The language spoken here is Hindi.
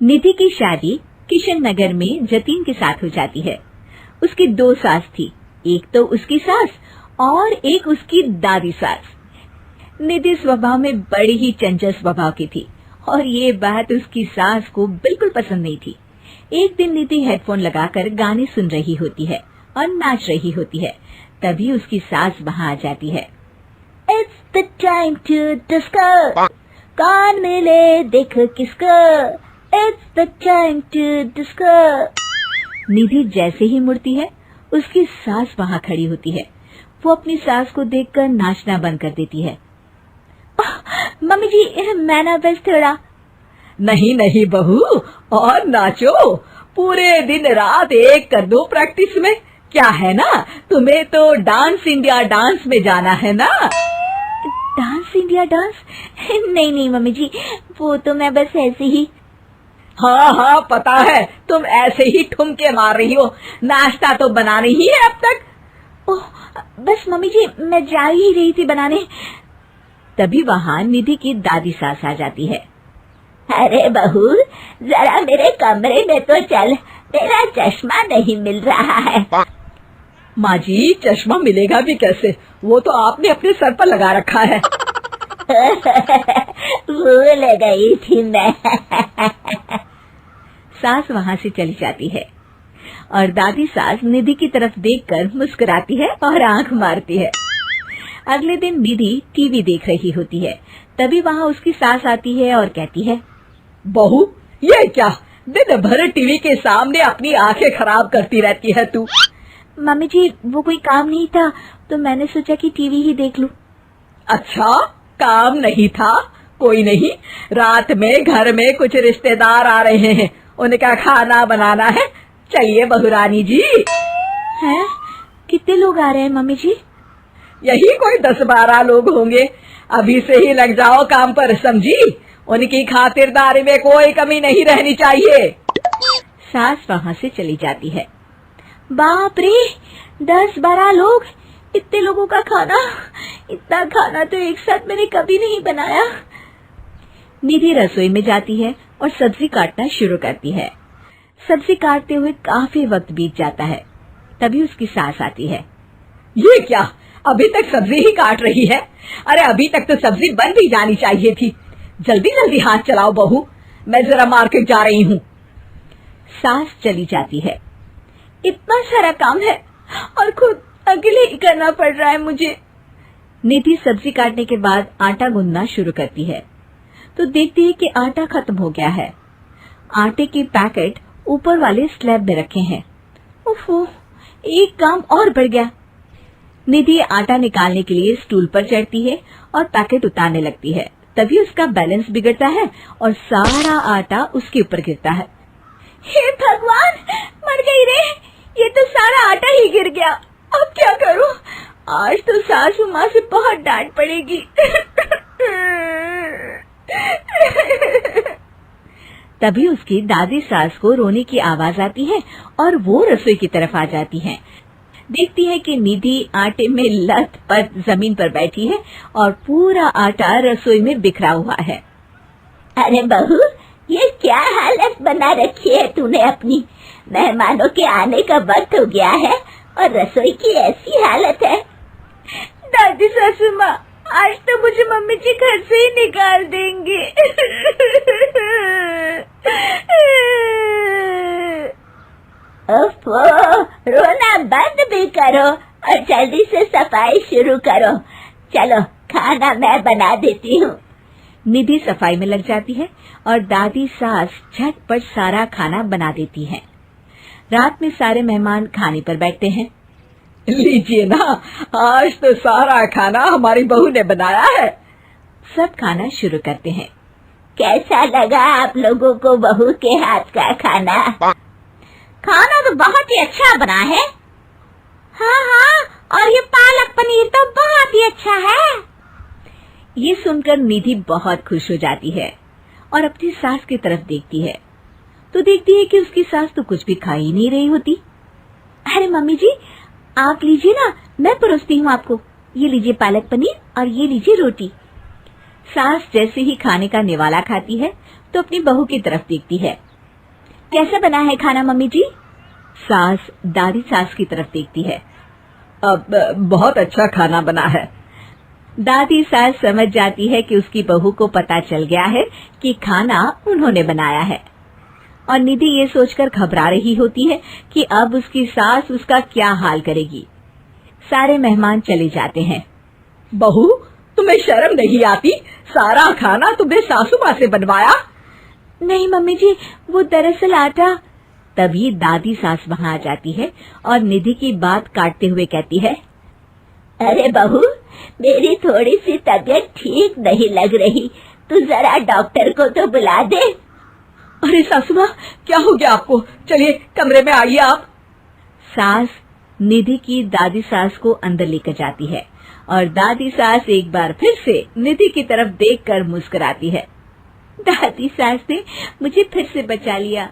निधि की शादी किशन नगर में जतीन के साथ हो जाती है। उसकी 2 सास थी, एक तो उसकी सास और एक उसकी दादी सास। निधि स्वभाव में बड़ी ही चंचल स्वभाव की थी और ये बात उसकी सास को बिल्कुल पसंद नहीं थी। एक दिन निधि हेडफोन लगाकर गाने सुन रही होती है और नाच रही होती है। तभी उसकी सास वहाँ आ जाती है। It's the time to disco, कौन मिले देख किसको, It's the time to disco। निधि जैसे ही मुड़ती है, उसकी सास वहाँ खड़ी होती है। वो अपनी सास को देखकर नाचना बंद कर देती है। मम्मी जी, मैं ना बस थोड़ा। नहीं नहीं बहू, और नाचो, पूरे दिन रात एक कर दो प्रैक्टिस में। क्या है ना, तुम्हें तो डांस इंडिया डांस में जाना है ना। Dance India dance? नहीं नहीं मम्मी जी, वो तो मैं बस ऐसे ही। हाँ हाँ पता है, तुम ऐसे ही ठुमके मार रही हो, नाश्ता तो बना नहीं है अब तक। ओह, बस मम्मी जी, मैं जा ही रही थी बनाने। तभी वहाँ निधि की दादी सास आ जाती है। अरे बहू, जरा मेरे कमरे में तो चल, तेरा चश्मा नहीं मिल रहा है। माँ जी, चश्मा मिलेगा भी कैसे, वो तो आपने अपने सर पर लगा रखा है। भूल गई थी मैं। सास वहाँ से चली जाती है और दादी सास निधि की तरफ देखकर मुस्कुराती है और आंख मारती है। अगले दिन निधि टीवी देख रही होती है। तभी वहाँ उसकी सास आती है और कहती है, बहू, ये क्या, दिन भर टीवी के सामने अपनी आंखें खराब करती रहती है तू। मम्मी जी, वो कोई काम नहीं था तो मैंने सोचा कि टीवी ही देख लूं। अच्छा, काम नहीं था, कोई नहीं, रात में घर में कुछ रिश्तेदार आ रहे हैं, उनका खाना बनाना है। चलिए बहुरानी जी। हैं? कितने लोग आ रहे हैं मम्मी जी? यही कोई 10-12 लोग होंगे। अभी से ही लग जाओ काम पर, समझी। उनकी खातिरदारी में कोई कमी नहीं रहनी चाहिए। सास वहाँ से चली जाती है। बाप रे, 10-12 लोग, इतने लोगों का खाना, इतना खाना तो एक साथ मैंने कभी नहीं बनाया। निधि रसोई में जाती है और सब्जी काटना शुरू करती है। सब्जी काटते हुए काफी वक्त बीत जाता है। तभी उसकी सास आती है। ये क्या, अभी तक सब्जी ही काट रही है? अरे अभी तक तो सब्जी बन भी जानी चाहिए थी। जल्दी जल्दी हाथ चलाओ बहू, मैं जरा मार्केट जा रही हूँ। सास चली जाती है। इतना सारा काम है और खुद अकेले ही करना पड़ रहा है मुझे। निधि सब्जी काटने के बाद आटा गूंदना शुरू करती है तो देखती है कि आटा खत्म हो गया है। आटे के पैकेट ऊपर वाले स्लैब में रखे हैं। ओफो, एक काम और बढ़ गया। निधि आटा निकालने के लिए स्टूल पर चढ़ती है और पैकेट उतारने लगती है। तभी उसका बैलेंस बिगड़ता है और सारा आटा उसके ऊपर गिरता है। हे भगवान, मर गई रे, ये तो सारा आटा ही गिर गया। अब क्या करूं? आज तो सासू माँ से बहुत डांट पड़ेगी। तभी उसकी दादी सास को रोने की आवाज आती है और वो रसोई की तरफ आ जाती हैं। देखती है कि निधि आटे में लथपथ जमीन पर बैठी है और पूरा आटा रसोई में बिखरा हुआ है। अरे बहू, ये क्या हालत बना रखी है तूने अपनी? मेहमानों के आने का वक्त हो गया है और रसोई की ऐसी हालत है। दादी सासू माँ, आज तो मुझे मम्मी जी घर से ही निकाल देंगे। ओफो, रोना बंद भी करो और जल्दी से सफाई शुरू करो। चलो, खाना मैं बना देती हूँ। निधि सफाई में लग जाती है और दादी सास झटपट सारा खाना बना देती है। रात में सारे मेहमान खाने पर बैठते हैं। लीजिए ना, आज तो सारा खाना हमारी बहू ने बनाया है। सब खाना शुरू करते हैं। कैसा लगा आप लोगों को बहू के हाथ का खाना? खाना तो बहुत ही अच्छा बना है। हाँ हाँ, और ये पालक पनीर तो बहुत ही अच्छा है। ये सुनकर निधि बहुत खुश हो जाती है और अपनी सास की तरफ देखती है तो देखती है कि उसकी सास तो कुछ भी खा ही नहीं रही होती। अरे मम्मी जी, आप लीजिए ना, मैं परोसती हूँ आपको। ये लीजिए पालक पनीर और ये लीजिए रोटी। सास जैसे ही खाने का निवाला खाती है तो अपनी बहू की तरफ देखती है कैसा बना है खाना मम्मी जी? सास दादी सास की तरफ देखती है। अब बहुत अच्छा खाना बना है। दादी सास समझ जाती है कि उसकी बहू को पता चल गया है कि खाना उन्होंने बनाया है, और निधि ये सोचकर घबरा रही होती है कि अब उसकी सास उसका क्या हाल करेगी। सारे मेहमान चले जाते हैं। बहू, तुम्हें शर्म नहीं आती? सारा खाना तुमने सासू माँ से बनवाया? नहीं मम्मी जी, वो दरअसल आटा। तभी दादी सास वहाँ आ जाती है और निधि की बात काटते हुए कहती है, अरे बहू, मेरी थोड़ी सी तबीयत ठीक नहीं लग रही, तू जरा डॉक्टर को तो बुला दे। अरे सासू माँ, क्या हो गया आपको? चलिए कमरे में आइए आप। सास निधि की दादी सास को अंदर लेकर जाती है और दादी सास एक बार फिर से निधि की तरफ देखकर मुस्कुराती है। दादी सास ने मुझे फिर से बचा लिया।